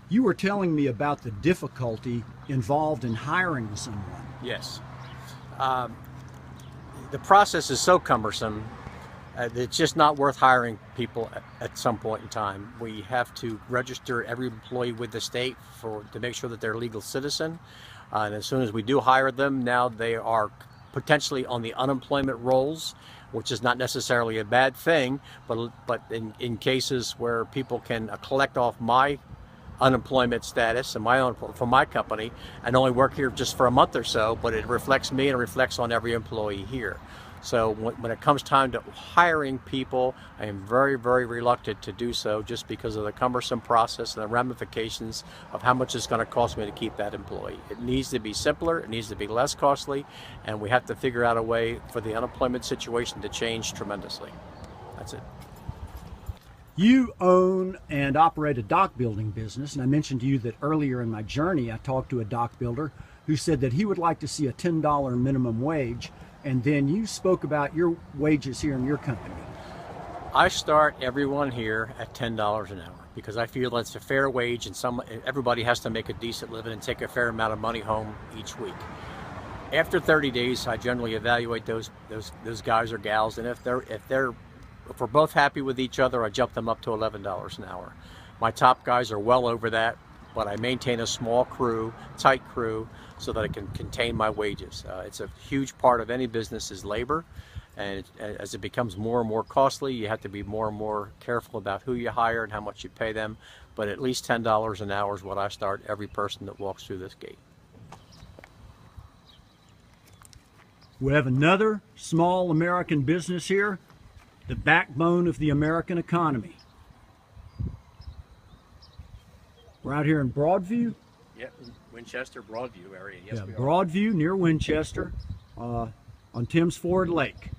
You were telling me about the difficulty involved in hiring someone. Yes. The process is so cumbersome. It's just not worth hiring people at some point in time. We have to register every employee with the state to make sure that they're a legal citizen. And as soon as we do hire them, now they are potentially on the unemployment rolls, which is not necessarily a bad thing, but in cases where people can collect off my unemployment status and my own from my company and only work here just for a month or so, but it reflects me and it reflects on every employee here. So when it comes time to hiring people, I am very, very reluctant to do so just because of the cumbersome process and the ramifications of how much it's going to cost me to keep that employee. It needs to be simpler, it needs to be less costly, and we have to figure out a way for the unemployment situation to change tremendously. That's it. You own and operate a dock building business, and I mentioned to you that earlier in my journey I talked to a dock builder who said that he would like to see a $10 minimum wage, and then you spoke about your wages here in your company. I start everyone here at $10 an hour because I feel that's a fair wage, and everybody has to make a decent living and take a fair amount of money home each week. After 30 days, I generally evaluate those guys or gals, and if we're both happy with each other, I jump them up to $11 an hour. My top guys are well over that, but I maintain a small crew, tight crew, so that I can contain my wages. It's a huge part of any business is labor, and as it becomes more and more costly, you have to be more and more careful about who you hire and how much you pay them, but at least $10 an hour is what I start every person that walks through this gate. We have another small American business here, the backbone of the American economy. We're out here in Broadview. Yep, Winchester, Broadview area. Yes, yeah, Broadview near Winchester on Thames Ford Lake.